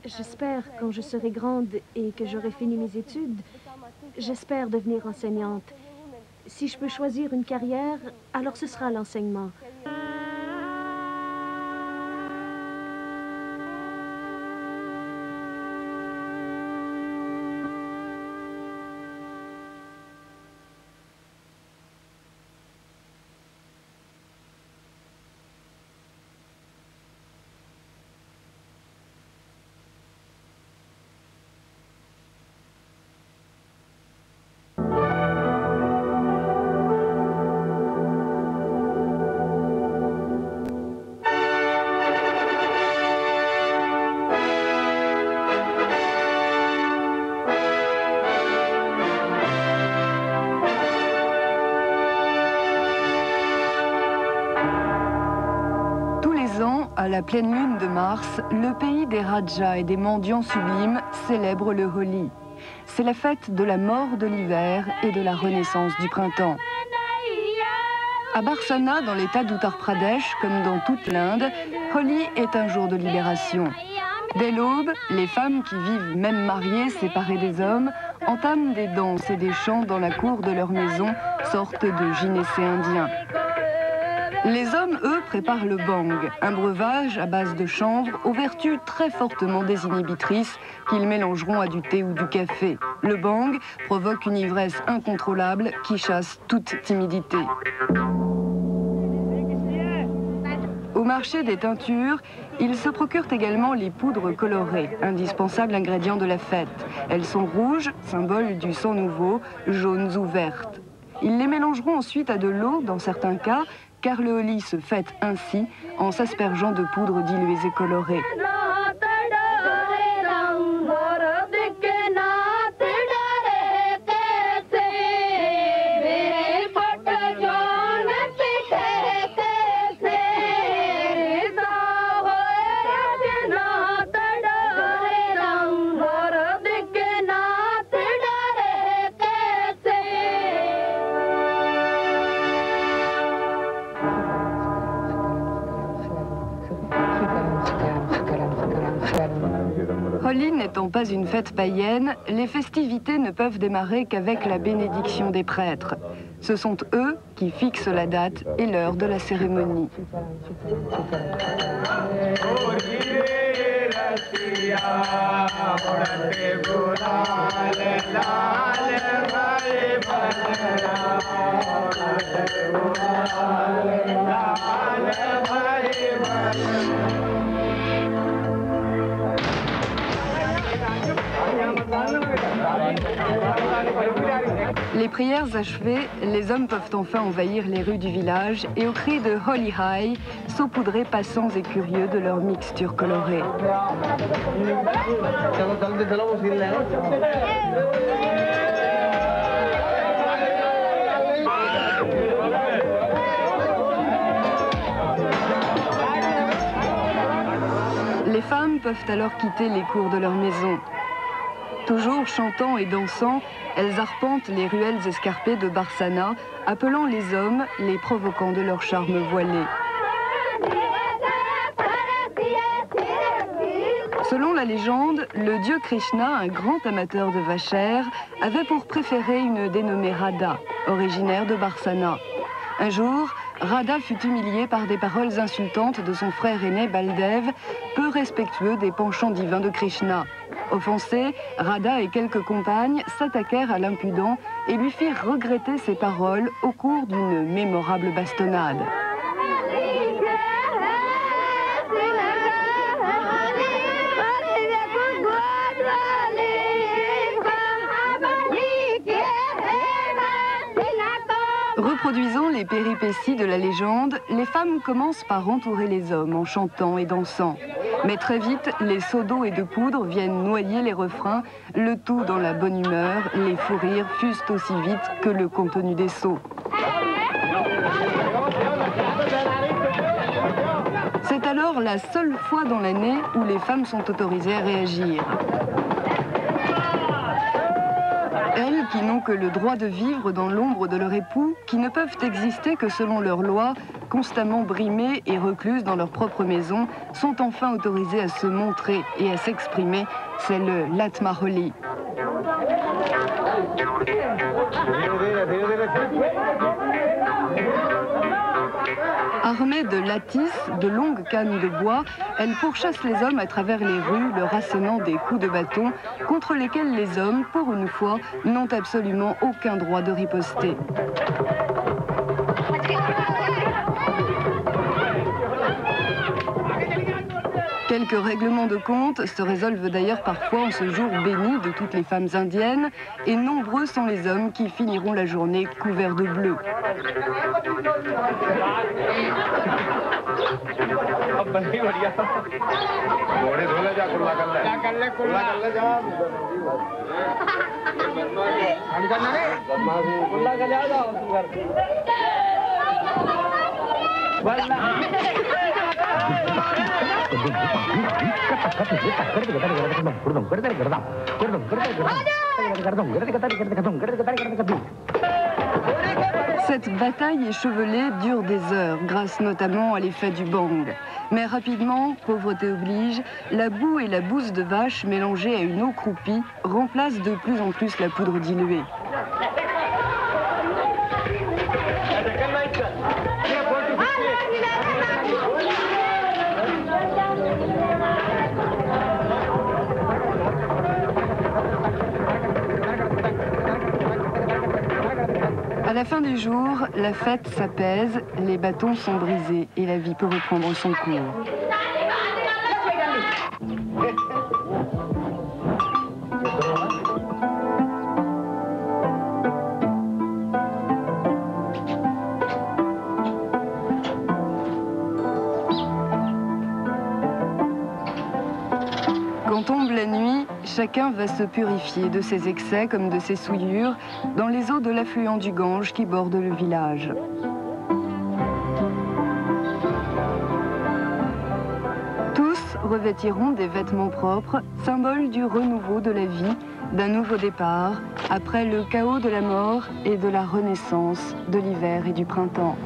J'espère, quand je serai grande et que j'aurai fini mes études, j'espère devenir enseignante. Si je peux choisir une carrière, alors ce sera l'enseignement. À la pleine lune de mars, le pays des Rajas et des mendiants sublimes célèbre le Holi. C'est la fête de la mort de l'hiver et de la renaissance du printemps. À Barsana, dans l'état d'Uttar Pradesh, comme dans toute l'Inde, Holi est un jour de libération. Dès l'aube, les femmes qui vivent même mariées, séparées des hommes, entament des danses et des chants dans la cour de leur maison, sorte de gynécées indiens. Les hommes, eux, préparent le bang, un breuvage à base de chanvre aux vertus très fortement désinhibitrices qu'ils mélangeront à du thé ou du café. Le bang provoque une ivresse incontrôlable qui chasse toute timidité. Au marché des teintures, ils se procurent également les poudres colorées, indispensable ingrédient de la fête. Elles sont rouges, symbole du sang nouveau, jaunes ou vertes. Ils les mélangeront ensuite à de l'eau, dans certains cas, car le Holi se fête ainsi, en s'aspergeant de poudres diluées et colorées. Holi n'étant pas une fête païenne, les festivités ne peuvent démarrer qu'avec la bénédiction des prêtres. Ce sont eux qui fixent la date et l'heure de la cérémonie. Les prières achevées, les hommes peuvent enfin envahir les rues du village et au cri de Holi High, saupoudrer passants et curieux de leur mixture colorée. Les femmes peuvent alors quitter les cours de leur maison. Toujours chantant et dansant, elles arpentent les ruelles escarpées de Barsana, appelant les hommes, les provoquant de leur charme voilé. Selon la légende, le dieu Krishna, un grand amateur de vachères, avait pour préférée une dénommée Radha, originaire de Barsana. Un jour, Radha fut humiliée par des paroles insultantes de son frère aîné Baldev, peu respectueux des penchants divins de Krishna. Offensés, Radha et quelques compagnes s'attaquèrent à l'impudent et lui firent regretter ses paroles au cours d'une mémorable bastonnade. Reproduisant les péripéties de la légende, les femmes commencent par entourer les hommes en chantant et dansant. Mais très vite, les seaux d'eau et de poudre viennent noyer les refrains, le tout dans la bonne humeur, les fous rires fusent aussi vite que le contenu des seaux. C'est alors la seule fois dans l'année où les femmes sont autorisées à réagir. Elles qui n'ont que le droit de vivre dans l'ombre de leur époux, qui ne peuvent exister que selon leurs lois, constamment brimées et recluses dans leur propre maison, sont enfin autorisées à se montrer et à s'exprimer. C'est le Latmaholi. Armées de lattices, de longues cannes de bois, elles pourchassent les hommes à travers les rues, leur assénant des coups de bâton, contre lesquels les hommes, pour une fois, n'ont absolument aucun droit de riposter. Quelques règlements de compte se résolvent d'ailleurs parfois en ce jour béni de toutes les femmes indiennes, et nombreux sont les hommes qui finiront la journée couverts de bleu. Cette bataille échevelée dure des heures, grâce notamment à l'effet du bang. Mais rapidement, pauvreté oblige, la boue et la bouse de vache mélangée à une eau croupie remplacent de plus en plus la poudre diluée. À la fin du jour, la fête s'apaise, les bâtons sont brisés et la vie peut reprendre son cours. Quand tombe la nuit, chacun va se purifier de ses excès comme de ses souillures dans les eaux de l'affluent du Gange qui borde le village. Tous revêtiront des vêtements propres, symbole du renouveau de la vie, d'un nouveau départ, après le chaos de la mort et de la renaissance de l'hiver et du printemps.